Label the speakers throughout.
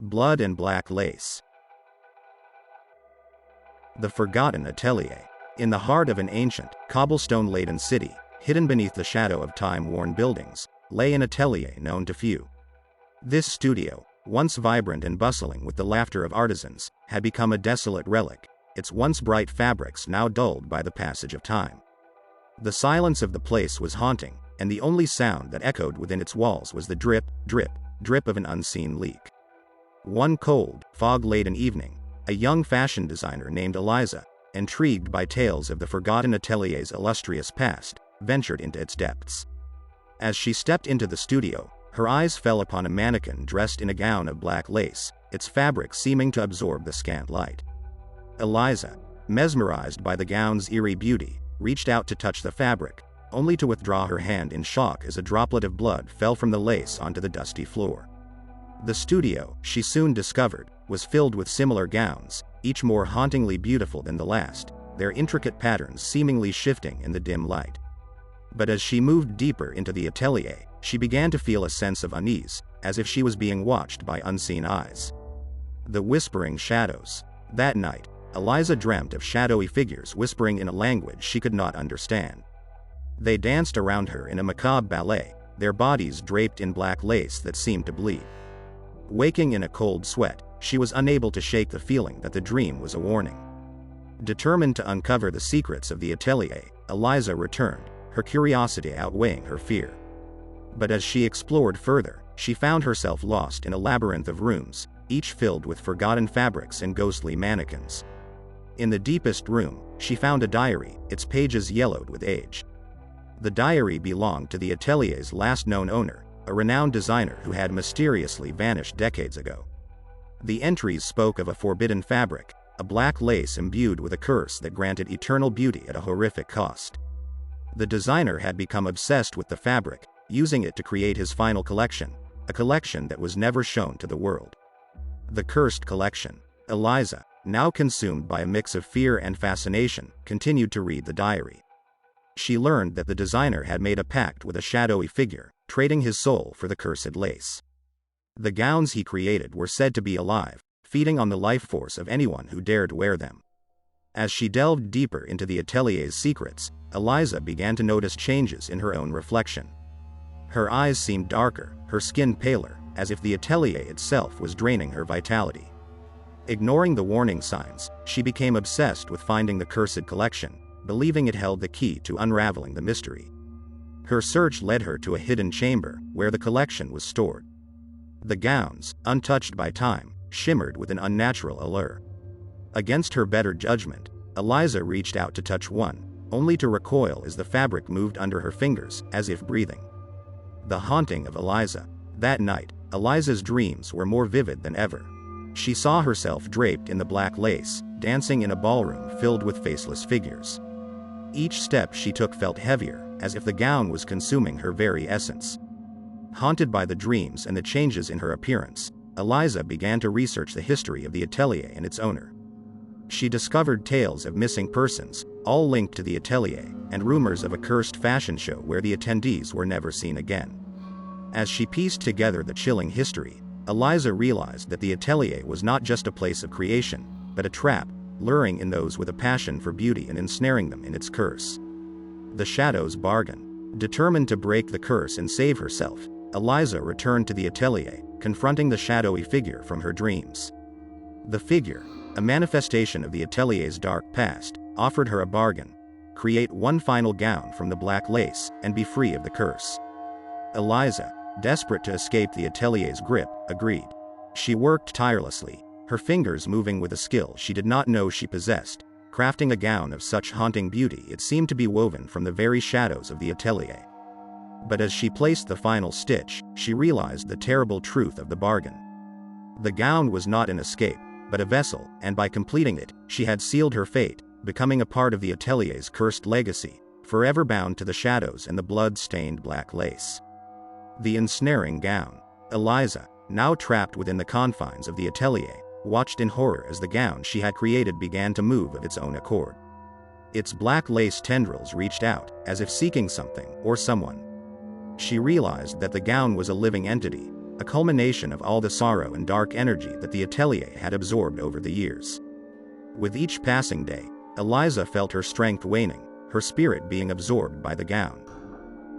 Speaker 1: Blood and Black Lace. The Forgotten Atelier. In the heart of an ancient, cobblestone-laden city, hidden beneath the shadow of time-worn buildings, lay an atelier known to few. This studio, once vibrant and bustling with the laughter of artisans, had become a desolate relic, its once bright fabrics now dulled by the passage of time. The silence of the place was haunting, and the only sound that echoed within its walls was the drip, drip, drip of an unseen leak. One cold, fog-laden evening, a young fashion designer named Eliza, intrigued by tales of the Forgotten Atelier's illustrious past, ventured into its depths. As she stepped into the studio, her eyes fell upon a mannequin dressed in a gown of black lace, its fabric seeming to absorb the scant light. Eliza, mesmerized by the gown's eerie beauty, reached out to touch the fabric, only to withdraw her hand in shock as a droplet of blood fell from the lace onto the dusty floor. The studio, she soon discovered, was filled with similar gowns, each more hauntingly beautiful than the last, their intricate patterns seemingly shifting in the dim light. But as she moved deeper into the atelier, she began to feel a sense of unease, as if she was being watched by unseen eyes. The whispering shadows. That night, Eliza dreamt of shadowy figures whispering in a language she could not understand. They danced around her in a macabre ballet, their bodies draped in black lace that seemed to bleed. Waking in a cold sweat, she was unable to shake the feeling that the dream was a warning. Determined to uncover the secrets of the atelier, Eliza returned, her curiosity outweighing her fear. But as she explored further, she found herself lost in a labyrinth of rooms, each filled with forgotten fabrics and ghostly mannequins. In the deepest room, she found a diary, its pages yellowed with age. The diary belonged to the atelier's last known owner, a renowned designer who had mysteriously vanished decades ago. The entries spoke of a forbidden fabric, a black lace imbued with a curse that granted eternal beauty at a horrific cost. The designer had become obsessed with the fabric, using it to create his final collection, a collection that was never shown to the world. The Cursed Collection. Eliza, now consumed by a mix of fear and fascination, continued to read the diary. She learned that the designer had made a pact with a shadowy figure, trading his soul for the cursed lace. The gowns he created were said to be alive, feeding on the life force of anyone who dared wear them. As she delved deeper into the atelier's secrets, Eliza began to notice changes in her own reflection. Her eyes seemed darker, her skin paler, as if the atelier itself was draining her vitality. Ignoring the warning signs, she became obsessed with finding the cursed collection, believing it held the key to unraveling the mystery. Her search led her to a hidden chamber, where the collection was stored. The gowns, untouched by time, shimmered with an unnatural allure. Against her better judgment, Eliza reached out to touch one, only to recoil as the fabric moved under her fingers, as if breathing. The haunting of Eliza. That night, Eliza's dreams were more vivid than ever. She saw herself draped in the black lace, dancing in a ballroom filled with faceless figures. Each step she took felt heavier, as if the gown was consuming her very essence. Haunted by the dreams and the changes in her appearance, Eliza began to research the history of the atelier and its owner. She discovered tales of missing persons, all linked to the atelier, and rumors of a cursed fashion show where the attendees were never seen again. As she pieced together the chilling history, Eliza realized that the atelier was not just a place of creation, but a trap, luring in those with a passion for beauty and ensnaring them in its curse. The Shadow's Bargain. Determined to break the curse and save herself, Eliza returned to the atelier, confronting the shadowy figure from her dreams. The figure, a manifestation of the atelier's dark past, offered her a bargain: create one final gown from the black lace, and be free of the curse. Eliza, desperate to escape the atelier's grip, agreed. She worked tirelessly, her fingers moving with a skill she did not know she possessed, crafting a gown of such haunting beauty it seemed to be woven from the very shadows of the atelier. But as she placed the final stitch, she realized the terrible truth of the bargain. The gown was not an escape, but a vessel, and by completing it, she had sealed her fate, becoming a part of the atelier's cursed legacy, forever bound to the shadows and the blood-stained black lace. The ensnaring gown. Eliza, now trapped within the confines of the atelier, watched in horror as the gown she had created began to move of its own accord. Its black lace tendrils reached out, as if seeking something or someone. She realized that the gown was a living entity, a culmination of all the sorrow and dark energy that the atelier had absorbed over the years. With each passing day, Eliza felt her strength waning, her spirit being absorbed by the gown.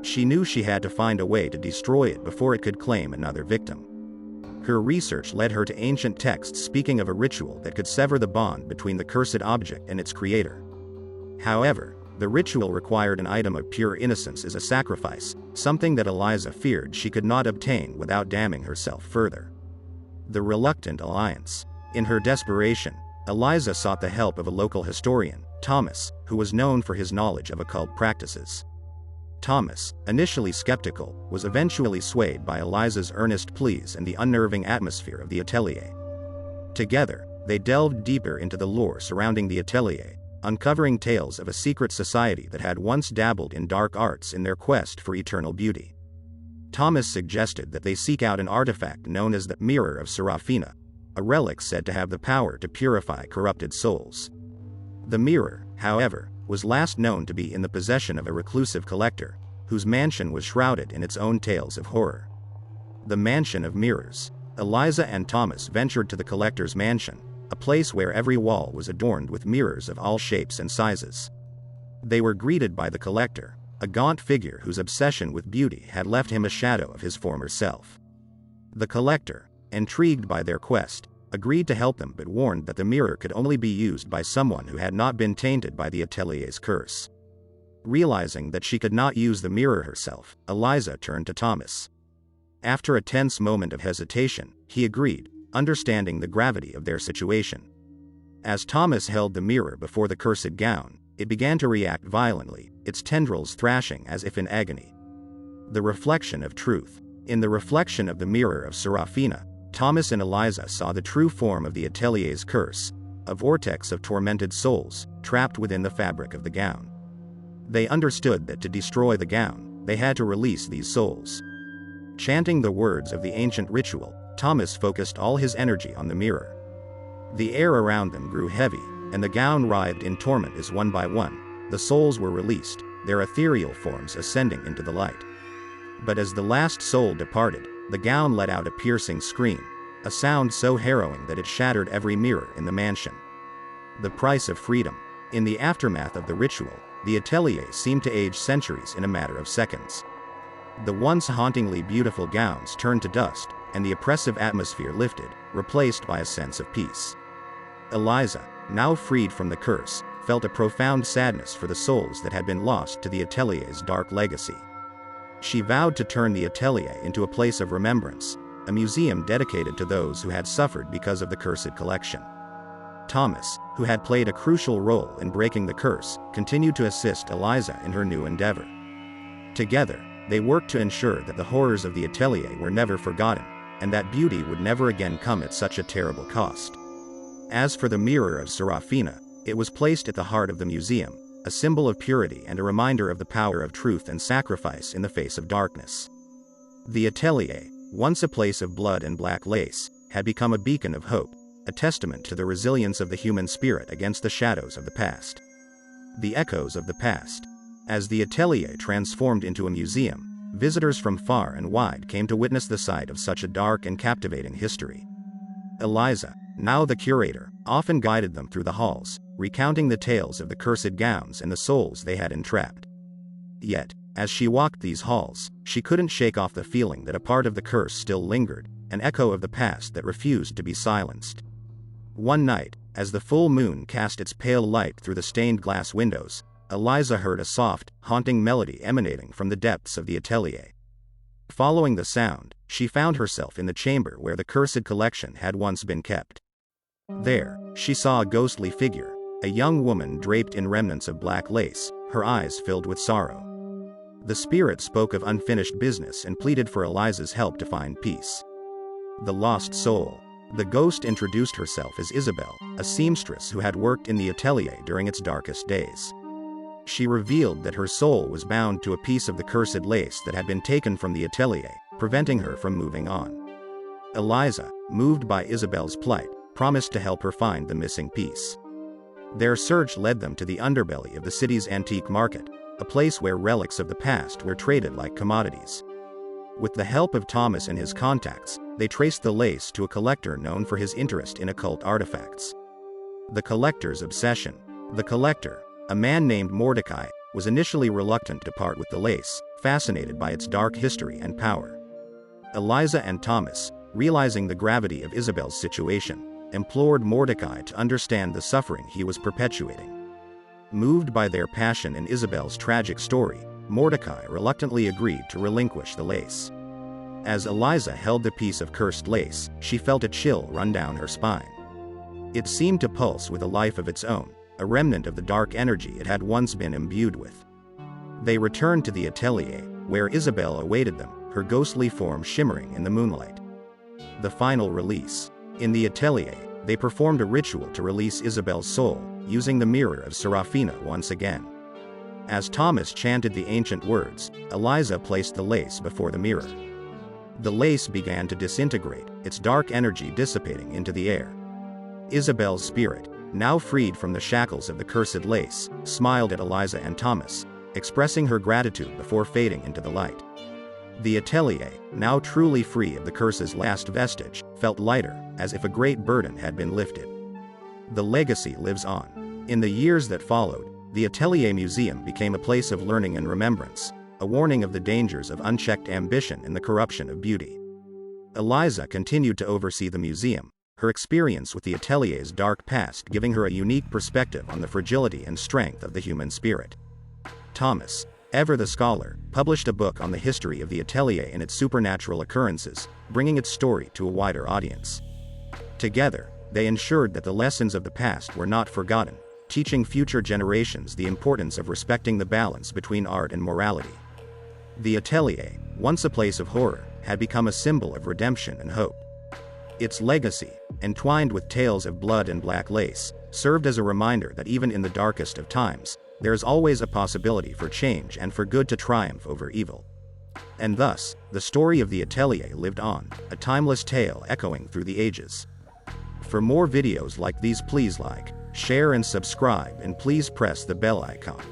Speaker 1: She knew she had to find a way to destroy it before it could claim another victim. Her research led her to ancient texts speaking of a ritual that could sever the bond between the cursed object and its creator. However, the ritual required an item of pure innocence as a sacrifice, something that Eliza feared she could not obtain without damning herself further. The reluctant alliance. In her desperation, Eliza sought the help of a local historian, Thomas, who was known for his knowledge of occult practices. Thomas, initially skeptical, was eventually swayed by Eliza's earnest pleas and the unnerving atmosphere of the atelier. Together, they delved deeper into the lore surrounding the atelier, uncovering tales of a secret society that had once dabbled in dark arts in their quest for eternal beauty. Thomas suggested that they seek out an artifact known as the Mirror of Serafina, a relic said to have the power to purify corrupted souls. The mirror, however, was last known to be in the possession of a reclusive collector, whose mansion was shrouded in its own tales of horror. The Mansion of Mirrors. Eliza and Thomas ventured to the collector's mansion, a place where every wall was adorned with mirrors of all shapes and sizes. They were greeted by the collector, a gaunt figure whose obsession with beauty had left him a shadow of his former self. The collector, intrigued by their quest, agreed to help them but warned that the mirror could only be used by someone who had not been tainted by the atelier's curse. Realizing that she could not use the mirror herself, Eliza turned to Thomas. After a tense moment of hesitation, he agreed, understanding the gravity of their situation. As Thomas held the mirror before the cursed gown, it began to react violently, its tendrils thrashing as if in agony. The reflection of truth. In the reflection of the Mirror of Serafina, Thomas and Eliza saw the true form of the atelier's curse, a vortex of tormented souls, trapped within the fabric of the gown. They understood that to destroy the gown, they had to release these souls. Chanting the words of the ancient ritual, Thomas focused all his energy on the mirror. The air around them grew heavy, and the gown writhed in torment as one by one, the souls were released, their ethereal forms ascending into the light. But as the last soul departed, the gown let out a piercing scream, a sound so harrowing that it shattered every mirror in the mansion. The price of freedom. In the aftermath of the ritual, the atelier seemed to age centuries in a matter of seconds. The once hauntingly beautiful gowns turned to dust, and the oppressive atmosphere lifted, replaced by a sense of peace. Eliza, now freed from the curse, felt a profound sadness for the souls that had been lost to the atelier's dark legacy. She vowed to turn the atelier into a place of remembrance, a museum dedicated to those who had suffered because of the cursed collection. Thomas, who had played a crucial role in breaking the curse, continued to assist Eliza in her new endeavor. Together, they worked to ensure that the horrors of the atelier were never forgotten, and that beauty would never again come at such a terrible cost. As for the Mirror of Serafina, it was placed at the heart of the museum, a symbol of purity and a reminder of the power of truth and sacrifice in the face of darkness. The atelier, once a place of blood and black lace, had become a beacon of hope, a testament to the resilience of the human spirit against the shadows of the past. The echoes of the past. As the atelier transformed into a museum, visitors from far and wide came to witness the sight of such a dark and captivating history. Eliza, now the curator, often guided them through the halls, recounting the tales of the cursed gowns and the souls they had entrapped. Yet, as she walked these halls, she couldn't shake off the feeling that a part of the curse still lingered, an echo of the past that refused to be silenced. One night, as the full moon cast its pale light through the stained glass windows, Eliza heard a soft, haunting melody emanating from the depths of the atelier. Following the sound, she found herself in the chamber where the cursed collection had once been kept. There, she saw a ghostly figure, a young woman draped in remnants of black lace, her eyes filled with sorrow. The spirit spoke of unfinished business and pleaded for Eliza's help to find peace. The lost soul. The ghost introduced herself as Isabel, a seamstress who had worked in the atelier during its darkest days. She revealed that her soul was bound to a piece of the cursed lace that had been taken from the atelier, preventing her from moving on. Eliza, moved by Isabel's plight, promised to help her find the missing piece. Their search led them to the underbelly of the city's antique market, a place where relics of the past were traded like commodities. With the help of Thomas and his contacts, they traced the lace to a collector known for his interest in occult artifacts. The collector's obsession. The collector, a man named Mordecai, was initially reluctant to part with the lace, fascinated by its dark history and power. Eliza and Thomas, realizing the gravity of Isabel's situation, implored Mordecai to understand the suffering he was perpetuating. Moved by their passion in Isabel's tragic story, Mordecai reluctantly agreed to relinquish the lace. As Eliza held the piece of cursed lace, she felt a chill run down her spine. It seemed to pulse with a life of its own, a remnant of the dark energy it had once been imbued with. They returned to the atelier, where Isabel awaited them, her ghostly form shimmering in the moonlight. The final release. In the atelier, they performed a ritual to release Isabel's soul, using the mirror of Serafina once again. As Thomas chanted the ancient words, Eliza placed the lace before the mirror. The lace began to disintegrate, its dark energy dissipating into the air. Isabel's spirit, now freed from the shackles of the cursed lace, smiled at Eliza and Thomas, expressing her gratitude before fading into the light. The atelier, now truly free of the curse's last vestige, felt lighter, as if a great burden had been lifted. The legacy lives on. In the years that followed, the Atelier Museum became a place of learning and remembrance, a warning of the dangers of unchecked ambition and the corruption of beauty. Eliza continued to oversee the museum, her experience with the Atelier's dark past giving her a unique perspective on the fragility and strength of the human spirit. Thomas, ever the scholar, published a book on the history of the Atelier and its supernatural occurrences, bringing its story to a wider audience. Together, they ensured that the lessons of the past were not forgotten, teaching future generations the importance of respecting the balance between art and morality. The Atelier, once a place of horror, had become a symbol of redemption and hope. Its legacy, entwined with tales of blood and black lace, served as a reminder that even in the darkest of times, there is always a possibility for change and for good to triumph over evil. And thus, the story of the Atelier lived on, a timeless tale echoing through the ages. For more videos like these, please like, share and subscribe, and please press the bell icon.